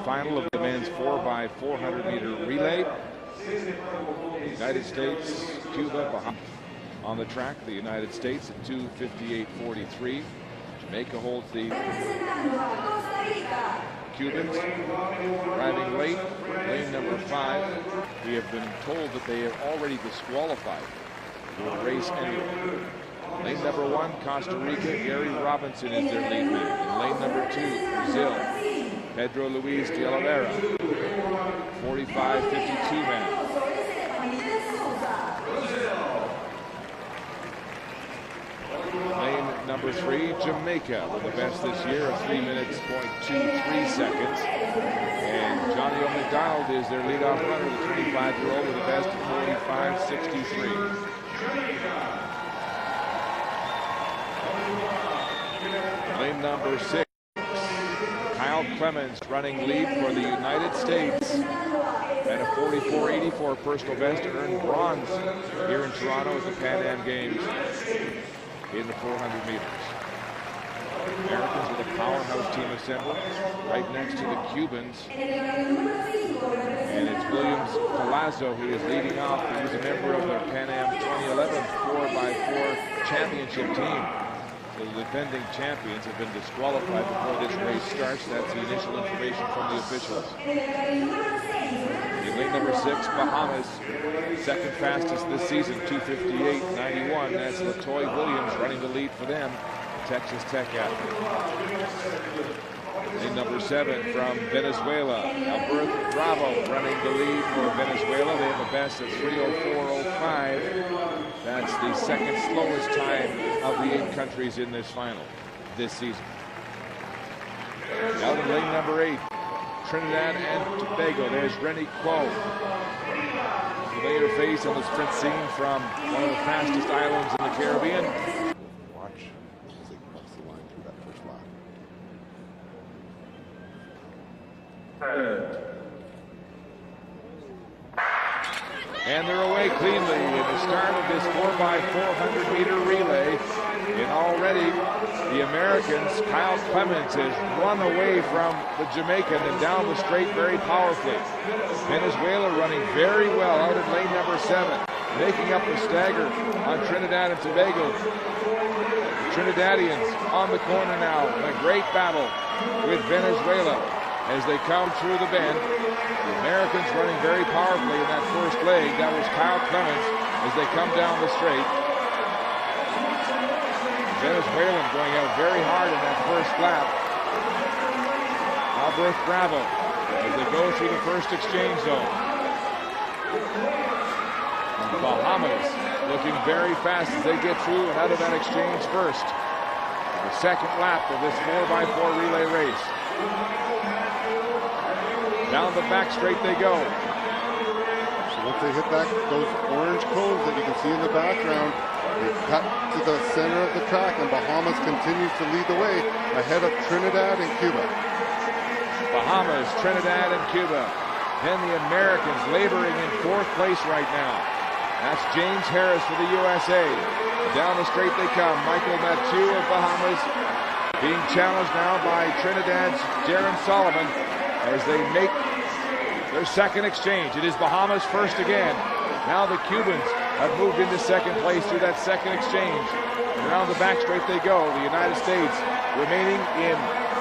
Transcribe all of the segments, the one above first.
final of the men's 4x400 meter relay. United States, Cuba, Bahamas. On the track, the United States at 2:58.43. Jamaica holds the Cubans driving late, lane number 5. We have been told that they have already disqualified the race anyway. Lane number 1, Costa Rica, Gary Robinson is their lead man. In lane number 2, Brazil, Pedro Luis de Oliveira, 45.52 man. Lane number 3, Jamaica, with the best this year of 3 minutes, 0.23 seconds. And Johnny McDonald is their leadoff runner, the 25-year-old, with the best of 45.63. Lane number 6, Kyle Clemens running lead for the United States at a 44.84 personal best to earn bronze here in Toronto at the Pan Am Games in the 400 meters. Americans with a powerhouse team assembled right next to the Cubans. And it's Williams Palazzo who is leading off. He was a member of the Pan Am 2011 4x4 championship team. So the defending champions have been disqualified before this race starts. That's the initial information from the officials. In lane number 6, Bahamas, second fastest this season, 2:58.91. That's Latoy Williams running the lead for them, Texas Tech athlete. Lane number 7 from Venezuela, Alberto Bravo running the lead for Venezuela. They have a best of 3:04.05. That's the second slowest time of the 8 countries in this final this season. Out in lane number 8, Trinidad and Tobago. There's Rennie Kuo. Familiar face on the sprint scene from one of the fastest islands in the Caribbean. Watch as they cross the line through that first lap. And they're away cleanly in the start of this 4x400 meter relay. And already the Americans, Kyle Clemens, has run away from the Jamaican and down the straight very powerfully. Venezuela running very well out in lane number 7, making up the stagger on Trinidad and Tobago. The Trinidadians on the corner now in a great battle with Venezuela as they come through the bend. The Americans running very powerfully in that first leg. That was Kyle Clemens as they come down the straight. Venezuelan going out very hard in that first lap. Alberto Bravo as they go through the first exchange zone. And the Bahamas looking very fast as they get through and out of that exchange first. The second lap of this 4x4 relay race. Down the back straight they go. So once they hit those orange cones that you can see in the background, they cut to the center of the track, and Bahamas continues to lead the way ahead of Trinidad and Cuba. Bahamas, Trinidad, and Cuba. Then the Americans laboring in 4th place right now. That's James Harris for the USA. Down the straight they come. Michael Mathieu of Bahamas being challenged now by Trinidad's Darren Solomon as they make their second exchange. It is Bahamas first again. Now the Cubans have moved into 2nd place through that second exchange. And around the back straight they go. The United States remaining in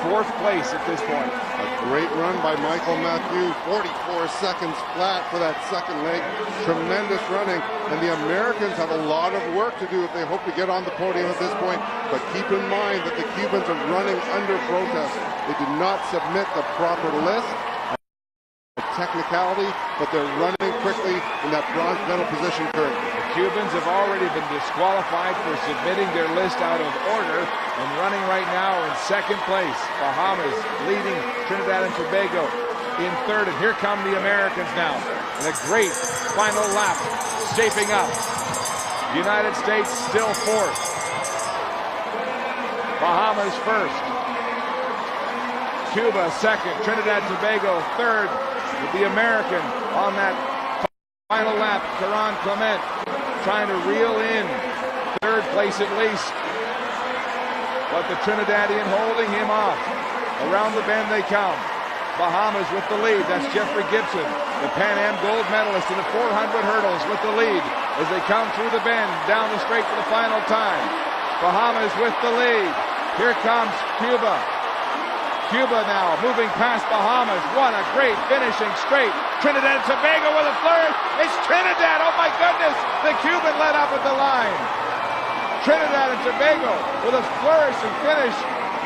4th place at this point. A great run by Michael Mathieu, 44 seconds flat for that second leg. Tremendous running, and the Americans have a lot of work to do if they hope to get on the podium at this point. But keep in mind that the Cubans are running under protest. They did not submit the proper list, technicality, but they're running quickly in that bronze medal position currently. The Cubans have already been disqualified for submitting their list out of order and running right now in 2nd place. Bahamas leading Trinidad and Tobago in 3rd, and here come the Americans now in a great final lap shaping up. The United States still 4th. Bahamas 1st. Cuba 2nd, Trinidad and Tobago 3rd, with the American on that final lap, Karan Clement, trying to reel in 3rd place at least. But the Trinidadian holding him off. Around the bend they come. Bahamas with the lead. That's Jeffrey Gibson, the Pan Am gold medalist in the 400 hurdles with the lead as they come through the bend down the straight for the final time. Bahamas with the lead. Here comes Cuba. Cuba now moving past Bahamas. What a great finishing straight. Trinidad and Tobago with a flourish. It's Trinidad. Oh my goodness. The Cuban led up at the line. Trinidad and Tobago with a flourishing finish.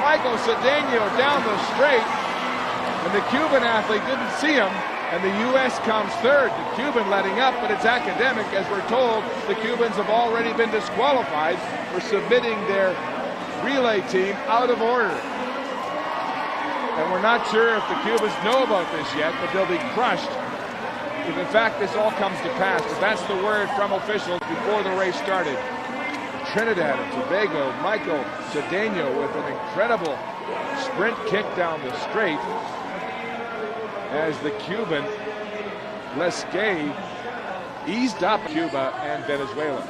Michael Cedeno down the straight. And the Cuban athlete didn't see him. And the U.S. comes third. The Cuban letting up, but it's academic. As we're told, the Cubans have already been disqualified for submitting their relay team out of order. And we're not sure if the Cubans know about this yet, but they'll be crushed if in fact this all comes to pass. But that's the word from officials before the race started. Trinidad and Tobago, Michael Cedeno with an incredible sprint kick down the straight as the Cuban Lesquet eased up Cuba and Venezuela.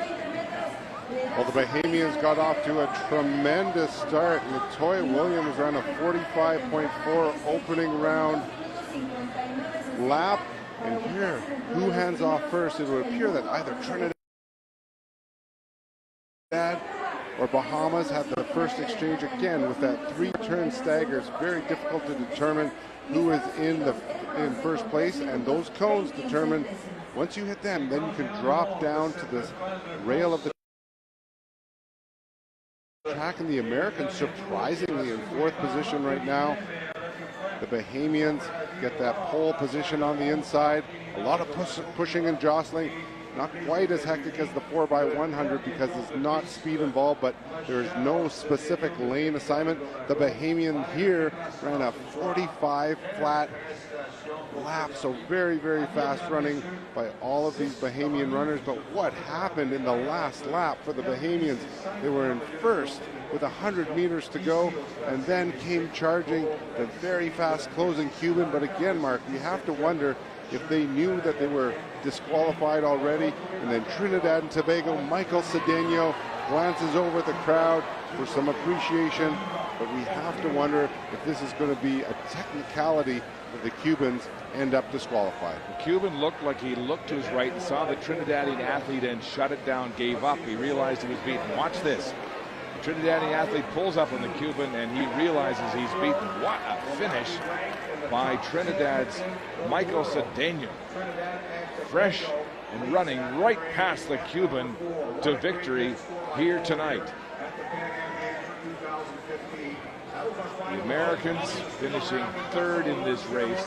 Well, the Bahamians got off to a tremendous start. Latoya Williams ran a 45.4 opening round lap. And here, who hands off first? It would appear that either Trinidad or Bahamas had the first exchange again with that three-turn stagger. It's very difficult to determine who is in first place, and those cones determine, once you hit them, then you can drop down to the rail of the track. And the Americans surprisingly in fourth position right now. The Bahamians get that pole position on the inside. A lot of pushing and jostling. Not quite as hectic as the 4x100 because there's not speed involved, but there is no specific lane assignment. The Bahamian here ran a 45 flat lap, so very, very fast running by all of these Bahamian runners. But what happened in the last lap for the Bahamians? They were in first with 100 meters to go, and then came charging the very fast closing Cuban. But again, Mark, you have to wonder if they knew that they were disqualified already. And then Trinidad and Tobago, Michael Cedeno glances over at the crowd for some appreciation. But we have to wonder if this is going to be a technicality that the Cubans end up disqualified. The Cuban looked like he looked to his right and saw the Trinidadian athlete and shut it down, gave up. He realized he was beaten. Watch this. The Trinidadian athlete pulls up on the Cuban and he realizes he's beaten. What a finish by Trinidad's Michael Cedeno. Fresh and running right past the Cuban to victory here tonight. The Americans finishing third in this race.